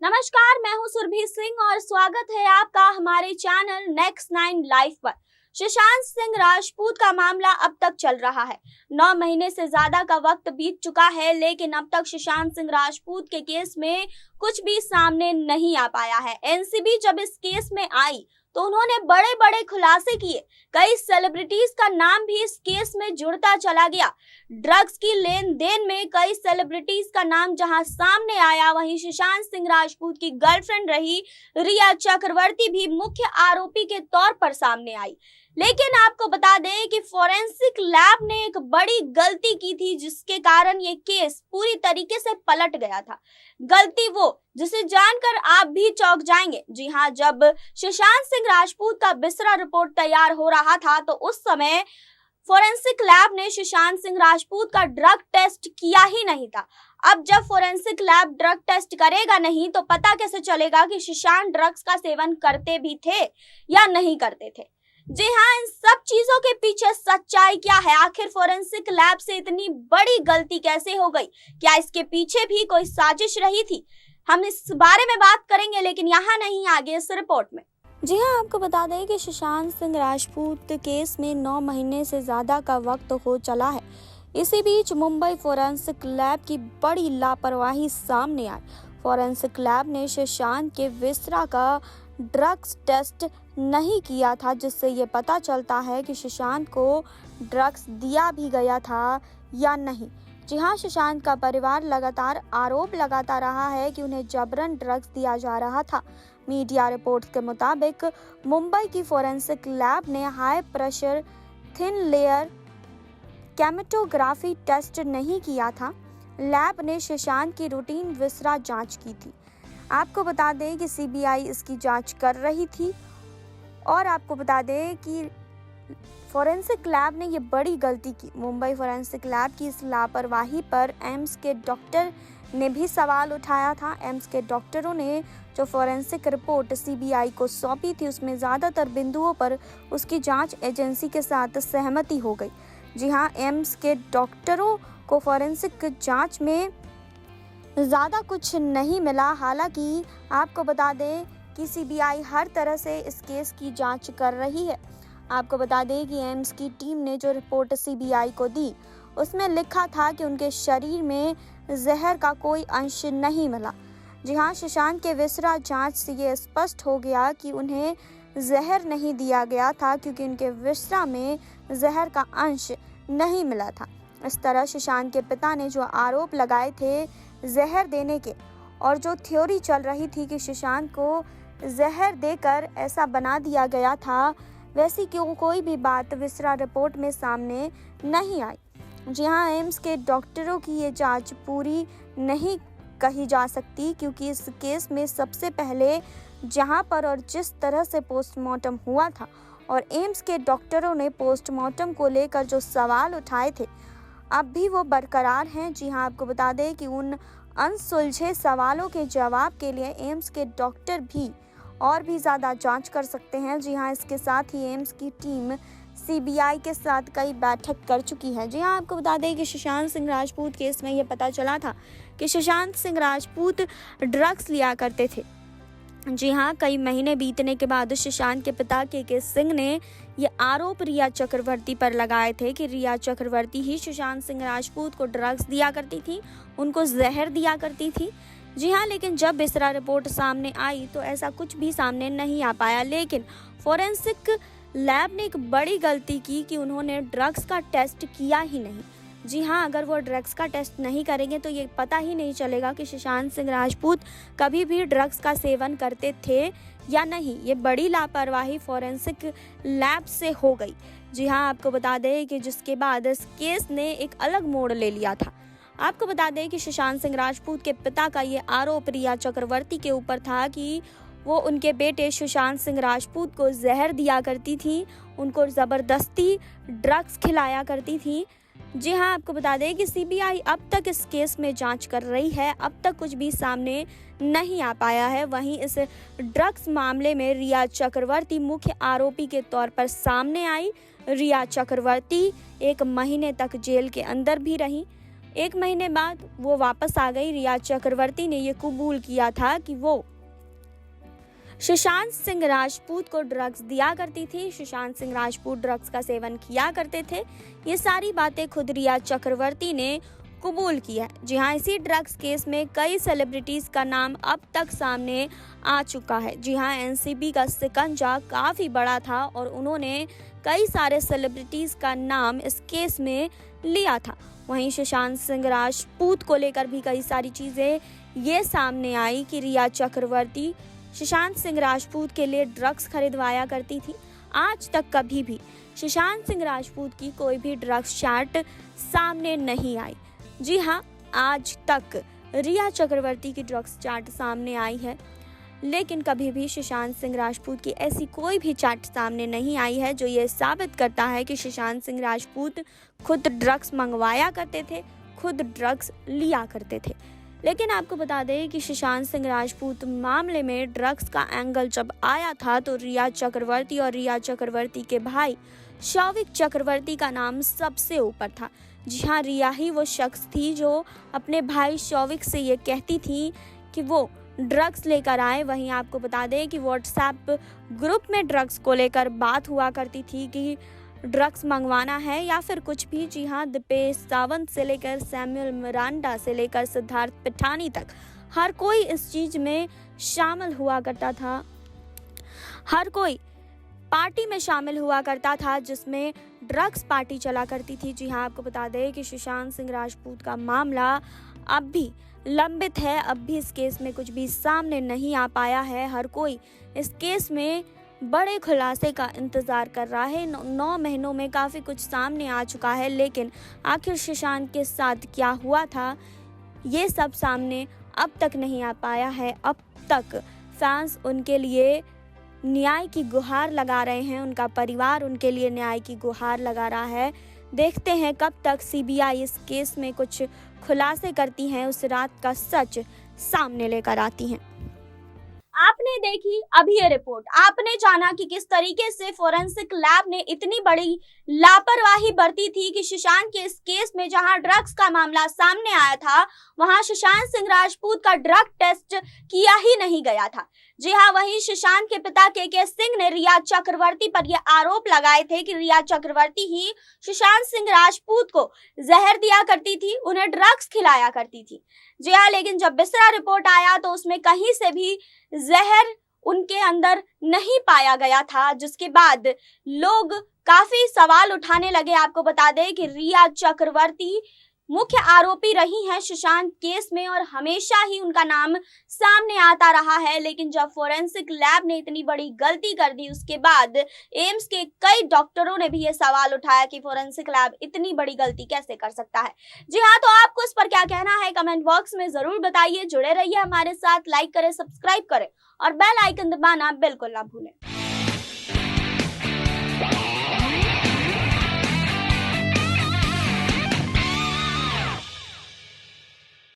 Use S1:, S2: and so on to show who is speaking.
S1: नमस्कार, मैं हूं सुरभि सिंह और स्वागत है आपका हमारे चैनल नेक्स्ट 9 लाइव पर। सुशांत सिंह राजपूत का मामला अब तक चल रहा है। 9 महीने से ज्यादा का वक्त बीत चुका है, लेकिन अब तक सुशांत सिंह राजपूत के केस में कुछ भी सामने नहीं आ पाया है। एनसीबी जब इस केस में आई तो उन्होंने बड़े बड़े खुलासे किए। कई सेलिब्रिटीज का नाम भी इस केस में जुड़ता चला गया। ड्रग्स की लेन देन में कई सेलिब्रिटीज का नाम जहां सामने आया, वहीं सुशांत सिंह राजपूत की गर्लफ्रेंड रही रिया चक्रवर्ती भी मुख्य आरोपी के तौर पर सामने आई। लेकिन आपको बता दें कि फोरेंसिक लैब ने एक बड़ी गलती की थी, जिसके कारण ये केस पूरी तरीके से पलट गया था। गलती वो जिसे जानकर आप भी चौंक जाएंगे। जी हाँ, जब सुशांत सिंह राजपूत का बिस्तरा रिपोर्ट तैयार हो रहा था तो उस समय फोरेंसिक लैब ने सुशांत सिंह राजपूत का ड्रग टेस्ट किया ही नहीं था। अब जब फोरेंसिक लैब ड्रग टेस्ट करेगा नहीं तो पता कैसे चलेगा कि सुशांत ड्रग्स का सेवन करते भी थे या नहीं करते थे। जी हाँ, इन सब चीजों के पीछे सच्चाई क्या है? आखिर फोरेंसिक लैब से इतनी बड़ी गलती कैसे हो गई? क्या इसके पीछे भी कोई साजिश रही थी? हम इस बारे में बात करेंगे, लेकिन यहाँ नहीं, आगे इस रिपोर्ट में। जी हाँ, आपको बता दें कि सुशांत सिंह राजपूत केस में 9 महीने से ज़्यादा का वक्त हो चला है। इसी बीच मुंबई फोरेंसिक लैब की बड़ी लापरवाही सामने आई। फोरेंसिक लैब ने सुशांत के बिस्तरा का ड्रग्स टेस्ट नहीं किया था, जिससे ये पता चलता है कि सुशांत को ड्रग्स दिया भी गया था या नहीं। जी हाँ, सुशांत का परिवार लगातार आरोप लगाता रहा है कि उन्हें जबरन ड्रग्स दिया जा रहा था। मीडिया रिपोर्ट्स के मुताबिक मुंबई की फोरेंसिक लैब ने high pressure thin layer chromatography test नहीं किया था। लैब ने सुशांत की रूटीन विसरा जांच की थी। आपको बता दें कि सीबीआई इसकी जांच कर रही थी और आपको बता दें कि फोरेंसिक लैब ने ये बड़ी गलती की। मुंबई फोरेंसिक लैब की इस लापरवाही पर एम्स के डॉक्टर ने भी सवाल उठाया था। एम्स के डॉक्टरों ने जो फोरेंसिक रिपोर्ट सीबीआई को सौंपी थी, उसमें ज़्यादातर बिंदुओं पर उसकी जांच एजेंसी के साथ सहमति हो गई। जी हाँ, एम्स के डॉक्टरों को फोरेंसिक जांच में ज़्यादा कुछ नहीं मिला। हालांकि आपको बता दें कि सीबीआई हर तरह से इस केस की जांच कर रही है। आपको बता दें कि एम्स की टीम ने जो रिपोर्ट सीबीआई को दी, उसमें लिखा था कि उनके शरीर में जहर का कोई अंश नहीं मिला। जी हाँ, सुशांत के विसरा जांच से ये स्पष्ट हो गया कि उन्हें जहर नहीं दिया गया था, क्योंकि उनके विसरा में जहर का अंश नहीं मिला था। इस तरह सुशांत के पिता ने जो आरोप लगाए थे जहर देने के, और जो थ्योरी चल रही थी कि सुशांत को जहर देकर ऐसा बना दिया गया था, वैसी क्यों कोई भी बात विसरा रिपोर्ट में सामने नहीं आई। जी हाँ, एम्स के डॉक्टरों की ये जांच पूरी नहीं कही जा सकती, क्योंकि इस केस में सबसे पहले जहां पर और जिस तरह से पोस्टमार्टम हुआ था और एम्स के डॉक्टरों ने पोस्टमार्टम को लेकर जो सवाल उठाए थे, अब भी वो बरकरार हैं। जी हाँ, आपको बता दें कि उन अनसुलझे सवालों के जवाब के लिए एम्स के डॉक्टर भी और भी ज़्यादा जांच कर सकते हैं। जी हाँ, इसके साथ ही एम्स की टीम सीबीआई के साथ कई बैठक कर चुकी है। जी हाँ, आपको बता दें कि सुशांत सिंह राजपूत केस में ये पता चला था कि सुशांत सिंह राजपूत ड्रग्स लिया करते थे। जी हाँ, कई महीने बीतने के बाद सुशांत के पिता के सिंह ने ये आरोप रिया चक्रवर्ती पर लगाए थे कि रिया चक्रवर्ती ही सुशांत सिंह राजपूत को ड्रग्स दिया करती थी, उनको जहर दिया करती थी। जी हाँ, लेकिन जब बिस्तरा रिपोर्ट सामने आई तो ऐसा कुछ भी सामने नहीं आ पाया। लेकिन फोरेंसिक लैब ने एक बड़ी गलती की कि उन्होंने ड्रग्स का टेस्ट किया ही नहीं। जी हाँ, अगर वो ड्रग्स का टेस्ट नहीं करेंगे तो ये पता ही नहीं चलेगा कि सुशांत सिंह राजपूत कभी भी ड्रग्स का सेवन करते थे या नहीं। ये बड़ी लापरवाही फोरेंसिक लैब से हो गई। जी हाँ, आपको बता दें कि जिसके बाद इस केस ने एक अलग मोड़ ले लिया था। आपको बता दें कि सुशांत सिंह राजपूत के पिता का ये आरोप रिया चक्रवर्ती के ऊपर था कि वो उनके बेटे सुशांत सिंह राजपूत को जहर दिया करती थी, उनको ज़बरदस्ती ड्रग्स खिलाया करती थी। जी हाँ, आपको बता दें कि सीबीआई अब तक इस केस में जांच कर रही है। अब तक कुछ भी सामने नहीं आ पाया है। वहीं इस ड्रग्स मामले में रिया चक्रवर्ती मुख्य आरोपी के तौर पर सामने आई। रिया चक्रवर्ती 1 महीने तक जेल के अंदर भी रही। 1 महीने बाद वो वापस आ गई। रिया चक्रवर्ती ने ये कबूल किया था कि वो सुशांत सिंह राजपूत को ड्रग्स दिया करती थी, सुशांत सिंह राजपूत ड्रग्स का सेवन किया करते थे। ये सारी बातें खुद रिया चक्रवर्ती ने कबूल की है। जी हाँ, इसी ड्रग्स केस में कई सेलिब्रिटीज का नाम अब तक सामने आ चुका है। जी हाँ, एनसीबी का शिकंजा काफ़ी बड़ा था और उन्होंने कई सारे सेलिब्रिटीज का नाम इस केस में लिया था। वहीं सुशांत सिंह राजपूत को लेकर भी कई सारी चीज़ें ये सामने आई कि रिया चक्रवर्ती सुशांत सिंह राजपूत के लिए ड्रग्स खरीदवाया करती थी। आज तक कभी भी सुशांत सिंह राजपूत की कोई भी ड्रग्स चार्ट सामने नहीं आई। जी हाँ, आज तक रिया चक्रवर्ती की ड्रग्स चार्ट सामने आई है, लेकिन कभी भी सुशांत सिंह राजपूत की ऐसी कोई भी चार्ट सामने नहीं आई है जो ये साबित करता है कि सुशांत सिंह राजपूत खुद ड्रग्स मंगवाया करते थे, खुद ड्रग्स लिया करते थे। लेकिन आपको बता दें कि सुशांत सिंह राजपूत मामले में ड्रग्स का एंगल जब आया था तो रिया चक्रवर्ती और रिया चक्रवर्ती के भाई शौविक चक्रवर्ती का नाम सबसे ऊपर था। जी हाँ, रिया ही वो शख्स थी जो अपने भाई शौविक से ये कहती थी कि वो ड्रग्स लेकर आए। वहीं आपको बता दें कि व्हाट्सएप ग्रुप में ड्रग्स को लेकर बात हुआ करती थी कि ड्रग्स मंगवाना है या फिर कुछ भी। जी हाँ, दीपेश सावंत से लेकर सैमुअल मिरांडा से लेकर सिद्धार्थ पिठानी तक हर कोई इस चीज में शामिल हुआ करता था। हर कोई पार्टी में शामिल हुआ करता था जिसमें ड्रग्स पार्टी चला करती थी। जी हाँ, आपको बता दें कि सुशांत सिंह राजपूत का मामला अब भी लंबित है। अब भी इस केस में कुछ भी सामने नहीं आ पाया है। हर कोई इस केस में बड़े खुलासे का इंतज़ार कर रहा है। 9 महीनों में काफ़ी कुछ सामने आ चुका है, लेकिन आखिर सुशांत के साथ क्या हुआ था ये सब सामने अब तक नहीं आ पाया है। अब तक फैंस उनके लिए न्याय की गुहार लगा रहे हैं, उनका परिवार उनके लिए न्याय की गुहार लगा रहा है। देखते हैं कब तक सीबीआई इस केस में कुछ खुलासे करती हैं, उस रात का सच सामने लेकर आती हैं। आपने देखी अभी ये रिपोर्ट, आपने जाना कि किस तरीके से फोरेंसिक लैब ने इतनी बड़ी लापरवाही बरती थी कि सुशांत के इस केस में जहां ड्रग्स का मामला सामने आया था वहां सुशांत सिंह राजपूत का ड्रग टेस्ट किया ही नहीं गया था। जी हाँ, वहीं सुशांत के पिता के सिंह ने रिया चक्रवर्ती पर यह आरोप लगाए थे कि रिया चक्रवर्ती ही सुशांत सिंह राजपूत को जहर दिया करती थी, उन्हें ड्रग्स खिलाया करती थी। जी हाँ, लेकिन जब बिस्तरा रिपोर्ट आया तो उसमें कहीं से भी जहर उनके अंदर नहीं पाया गया था, जिसके बाद लोग काफी सवाल उठाने लगे। आपको बता दें कि रिया चक्रवर्ती मुख्य आरोपी रही हैं सुशांत केस में और हमेशा ही उनका नाम सामने आता रहा है। लेकिन जब फोरेंसिक लैब ने इतनी बड़ी गलती कर दी उसके बाद एम्स के कई डॉक्टरों ने भी ये सवाल उठाया कि फोरेंसिक लैब इतनी बड़ी गलती कैसे कर सकता है। जी हाँ, तो आपको इस पर क्या कहना है कमेंट बॉक्स में जरूर बताइए। जुड़े रहिए हमारे साथ, लाइक करें, सब्सक्राइब करें और बेल आइकन दबाना बिल्कुल ना भूलें।